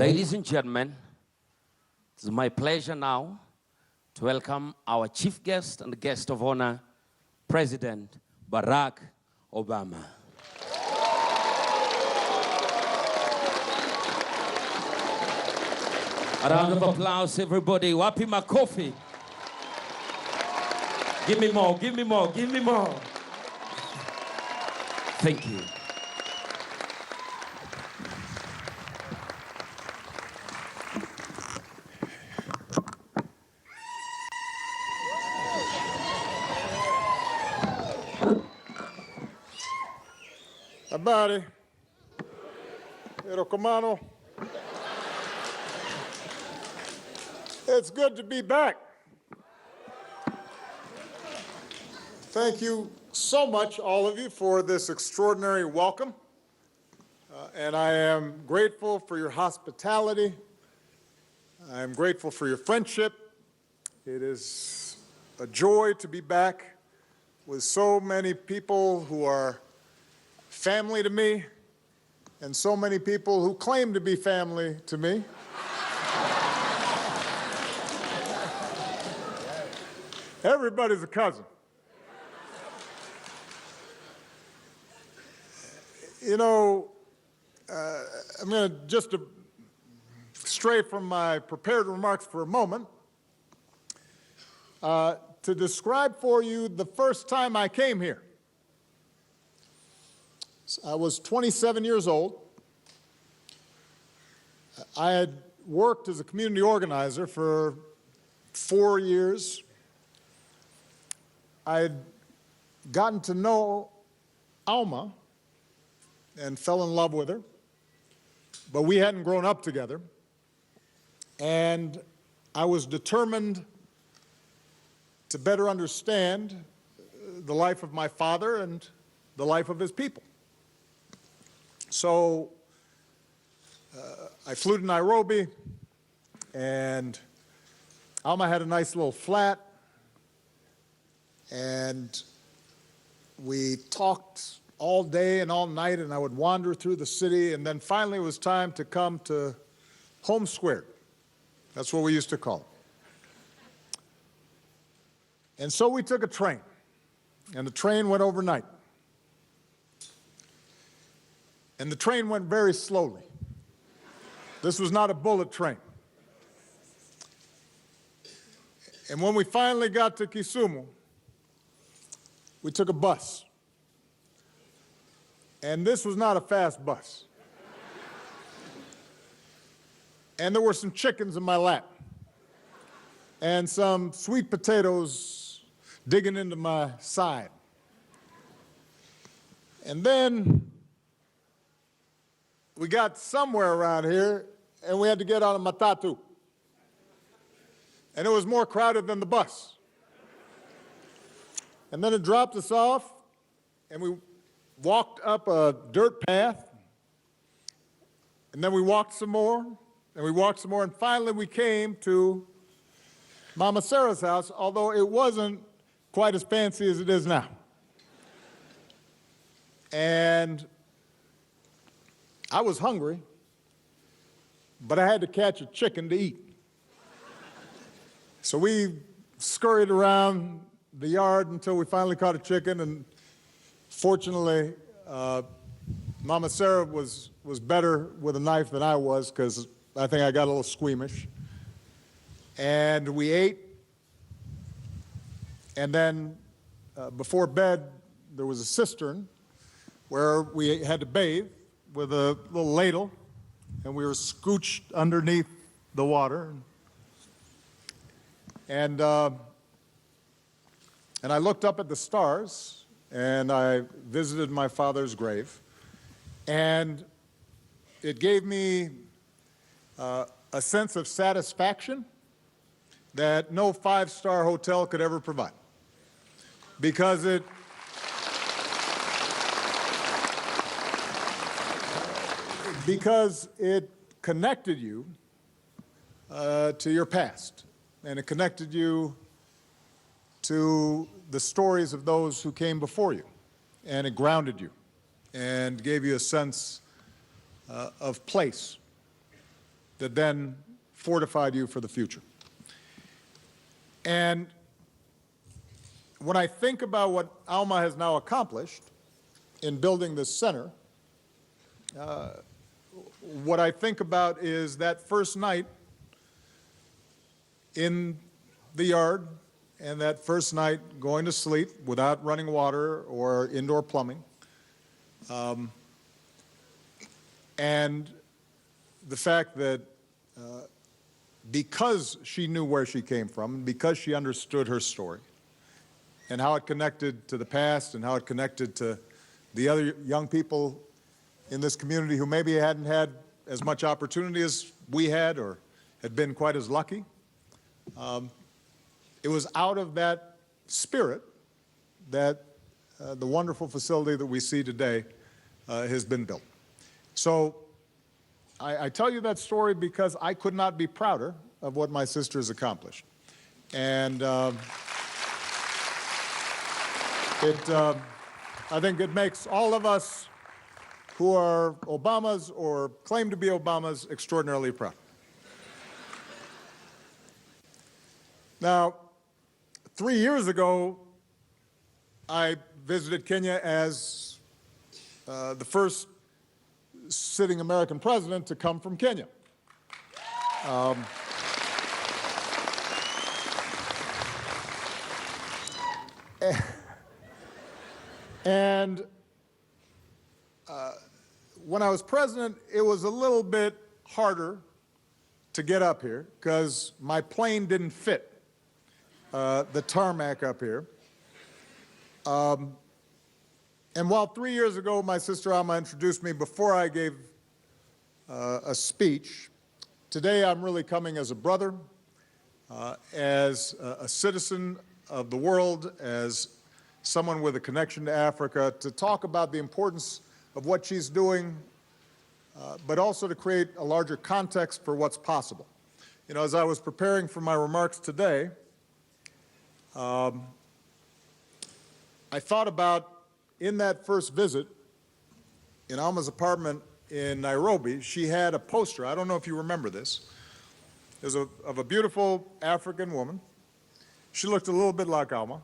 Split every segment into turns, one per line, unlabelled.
Ladies and gentlemen, it is my pleasure now to welcome our chief guest and guest of honor, President Barack Obama. A round of applause, everybody. Wapi makofi. Give me more, give me more, give me more. Thank you.
Habari. Erokomano. It's good to be back. Thank you so much, all of you, for this extraordinary welcome. And I am grateful for your hospitality. I am grateful for your friendship. It is a joy to be back with so many people who are family to me, and so many people who claim to be family to me. Everybody's a cousin. You know, I'm going to just stray from my prepared remarks for a moment to describe for you the first time I came here. I was 27 years old. I had worked as a community organizer for 4 years. I had gotten to know Alma and fell in love with her, but we hadn't grown up together. And I was determined to better understand the life of my father and the life of his people. So I flew to Nairobi, and Alma had a nice little flat, and we talked all day and all night, and I would wander through the city, and then finally it was time to come to Home Square. That's what we used to call it. And so we took a train, and the train went overnight. And the train went very slowly. This was not a bullet train. And when we finally got to Kisumu, we took a bus. And this was not a fast bus. And there were some chickens in my lap, and some sweet potatoes digging into my side. And then we got somewhere around here, and we had to get on a matatu. And it was more crowded than the bus. And then it dropped us off, and we walked up a dirt path, and then we walked some more, and we walked some more, and finally we came to Mama Sarah's house, although it wasn't quite as fancy as it is now. And I was hungry, but I had to catch a chicken to eat. So we scurried around the yard until we finally caught a chicken, and fortunately, Mama Sarah was better with a knife than I was, because I think I got a little squeamish. And we ate, and then before bed, there was a cistern where we had to bathe with a little ladle, and we were scooched underneath the water. And I looked up at the stars, and I visited my father's grave, and it gave me a sense of satisfaction that no five-star hotel could ever provide, because it connected you to your past, and it connected you to the stories of those who came before you, and it grounded you and gave you a sense of place. that then fortified you for the future. And when I think about what Alma has now accomplished in building this center, what I think about is that first night in the yard and that first night going to sleep without running water or indoor plumbing. And the fact that because she knew where she came from, and because she understood her story, and how it connected to the past and how it connected to the other young people in this community who maybe hadn't had as much opportunity as we had or had been quite as lucky. It was out of that spirit that the wonderful facility that we see today has been built. So I tell you that story because I could not be prouder of what my sister has accomplished. And I think it makes all of us who are Obamas or claim to be Obamas extraordinarily proud. Now, 3 years ago, I visited Kenya as the first sitting American president to come from Kenya. And when I was president, it was a little bit harder to get up here because my plane didn't fit the tarmac up here. And while 3 years ago my sister Alma introduced me before I gave a speech, today I'm really coming as a brother, as a citizen of the world, as someone with a connection to Africa, to talk about the importance of what she's doing, but also to create a larger context for what's possible. You know, as I was preparing for my remarks today, I thought about in that first visit in Alma's apartment in Nairobi, she had a poster. I don't know if you remember this. It was of a beautiful African woman. She looked a little bit like Alma,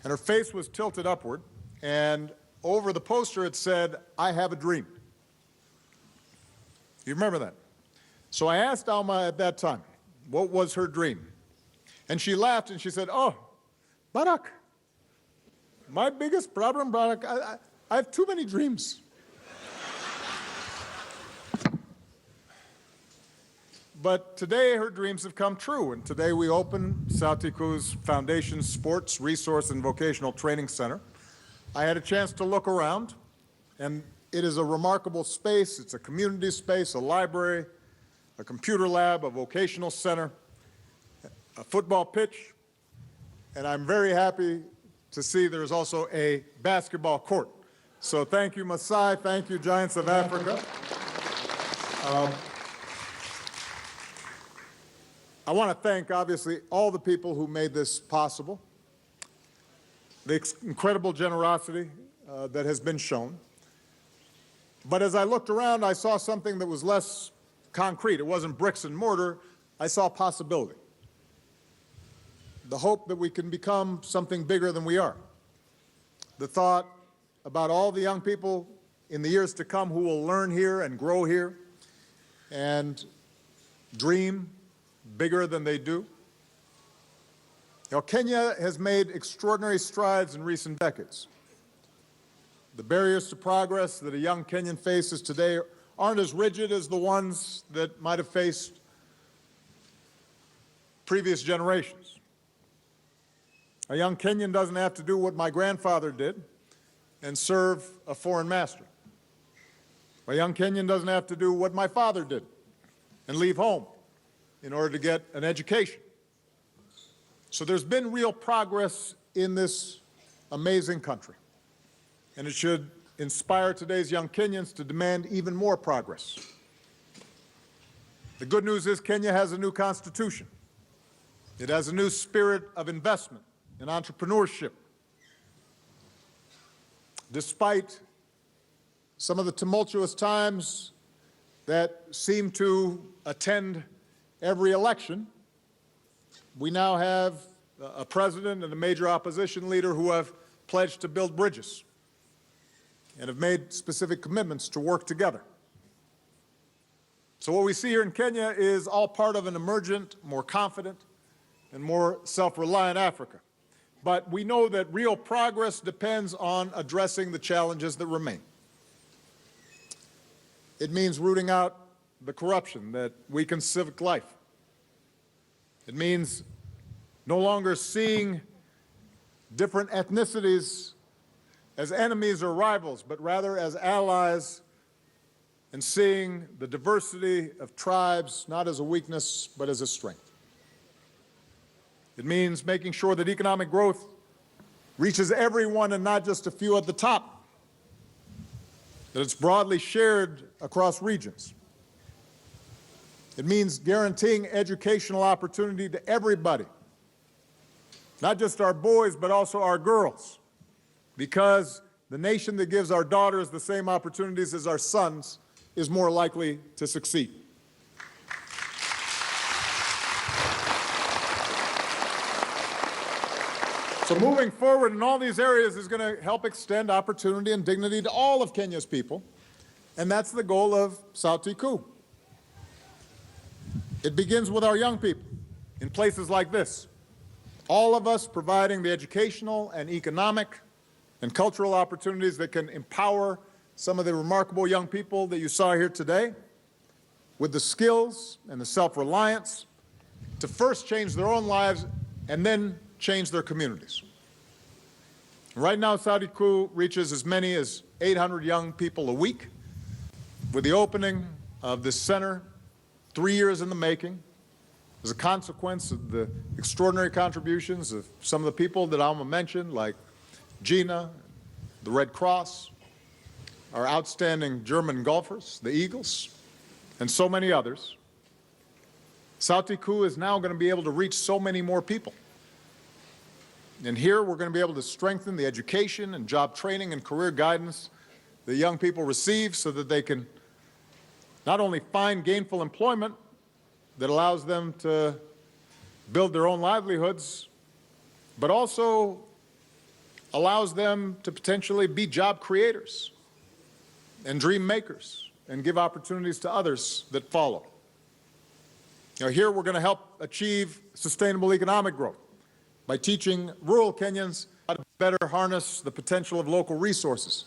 and her face was tilted upward, and over the poster it said, "I have a dream." You remember that? So I asked Alma at that time, what was her dream? And she laughed and she said, "Oh, Barack, my biggest problem, Barack, I have too many dreams." But today her dreams have come true, and today we open Sauti Kuu Foundation Sports, Resource, and Vocational Training Center. I had a chance to look around, and it is a remarkable space. It's a community space, a library, a computer lab, a vocational center, a football pitch, and I'm very happy to see there's also a basketball court. So thank you, Masai. Thank you, Giants of Africa. I want to thank, obviously, all the people who made this possible, the incredible generosity that has been shown. But as I looked around, I saw something that was less concrete. It wasn't bricks and mortar. I saw possibility. The hope that we can become something bigger than we are. The thought about all the young people in the years to come who will learn here and grow here and dream bigger than they do. You know, Kenya has made extraordinary strides in recent decades. The barriers to progress that a young Kenyan faces today aren't as rigid as the ones that might have faced previous generations. A young Kenyan doesn't have to do what my grandfather did and serve a foreign master. A young Kenyan doesn't have to do what my father did and leave home in order to get an education. So there's been real progress in this amazing country, and it should inspire today's young Kenyans to demand even more progress. The good news is Kenya has a new constitution. It has a new spirit of investment and entrepreneurship. Despite some of the tumultuous times that seem to attend every election, we now have a president and a major opposition leader who have pledged to build bridges and have made specific commitments to work together. So what we see here in Kenya is all part of an emergent, more confident, and more self-reliant Africa. But we know that real progress depends on addressing the challenges that remain. It means rooting out the corruption that weakens civic life. It means no longer seeing different ethnicities as enemies or rivals, but rather as allies, and seeing the diversity of tribes not as a weakness, but as a strength. It means making sure that economic growth reaches everyone and not just a few at the top, that it's broadly shared across regions. It means guaranteeing educational opportunity to everybody, not just our boys, but also our girls, because the nation that gives our daughters the same opportunities as our sons is more likely to succeed. So moving forward in all these areas is going to help extend opportunity and dignity to all of Kenya's people, and that's the goal of Sauti Kuu. It begins with our young people in places like this. All of us providing the educational and economic and cultural opportunities that can empower some of the remarkable young people that you saw here today with the skills and the self-reliance to first change their own lives and then change their communities. Right now, Sauti Kuu reaches as many as 800 young people a week. With the opening of this center 3 years in the making, as a consequence of the extraordinary contributions of some of the people that Alma mentioned, like Gina, the Red Cross, our outstanding German golfers, the Eagles, and so many others, Sauti Kuu is now going to be able to reach so many more people. And here we're going to be able to strengthen the education and job training and career guidance that young people receive so that they can not only find gainful employment that allows them to build their own livelihoods, but also allows them to potentially be job creators and dream makers and give opportunities to others that follow. Here we're going to help achieve sustainable economic growth by teaching rural Kenyans how to better harness the potential of local resources,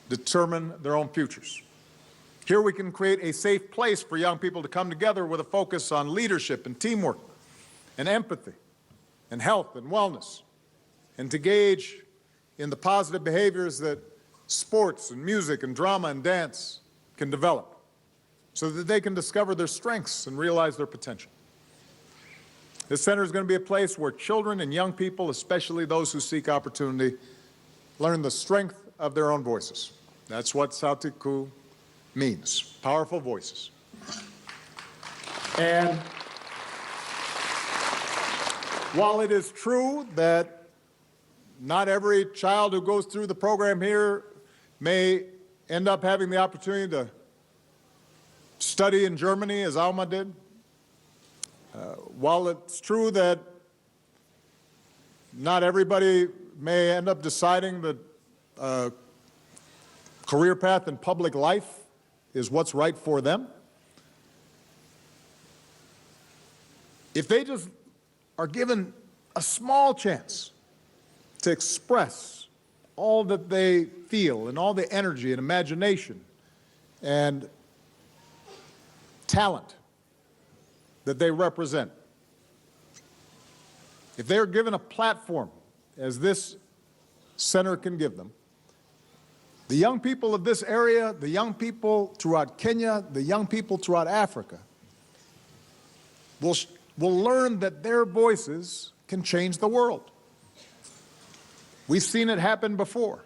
determine their own futures. Here we can create a safe place for young people to come together with a focus on leadership and teamwork and empathy and health and wellness, and to engage in the positive behaviors that sports and music and drama and dance can develop so that they can discover their strengths and realize their potential. This center is going to be a place where children and young people, especially those who seek opportunity, learn the strength of their own voices. That's what Sauti Kuu means, powerful voices. And while it is true that not every child who goes through the program here may end up having the opportunity to study in Germany as Alma did, while it's true that not everybody may end up deciding that a career path in public life is what's right for them, if they just are given a small chance to express all that they feel and all the energy and imagination and talent that they represent, if they're given a platform, as this center can give them, the young people of this area, the young people throughout Kenya, the young people throughout Africa will learn that their voices can change the world. We've seen it happen before.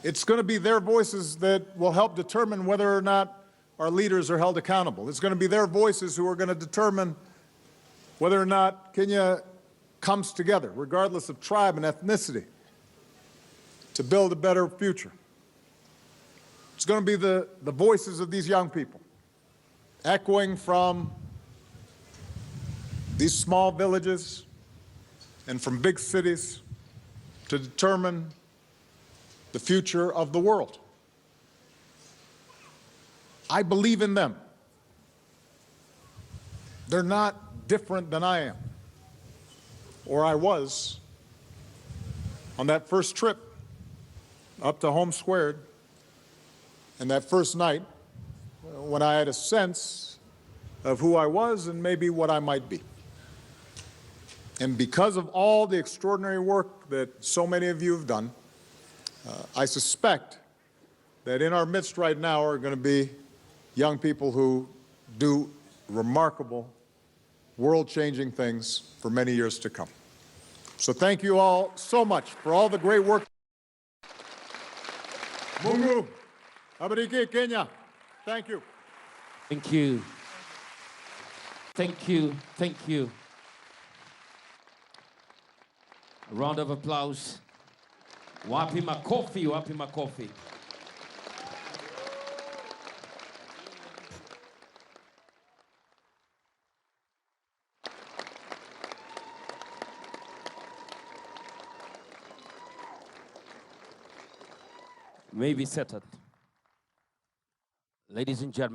It's going to be their voices that will help determine whether or not our leaders are held accountable. It's going to be their voices who are going to determine whether or not Kenya comes together, regardless of tribe and ethnicity, to build a better future. It's going to be the voices of these young people, echoing from these small villages and from big cities to determine the future of the world. I believe in them. They're not different than I am, or I was on that first trip up to Home Squared, and that first night when I had a sense of who I was and maybe what I might be. And because of all the extraordinary work that so many of you have done, I suspect that in our midst right now are going to be young people who do remarkable, world-changing things for many years to come. So thank you all so much for all the great work. Mungu, Abariki, Kenya. Thank you.
Thank you. Thank you. Thank you. A round of applause. Wapi makofi, wapi makofi. Maybe settled. Ladies and gentlemen.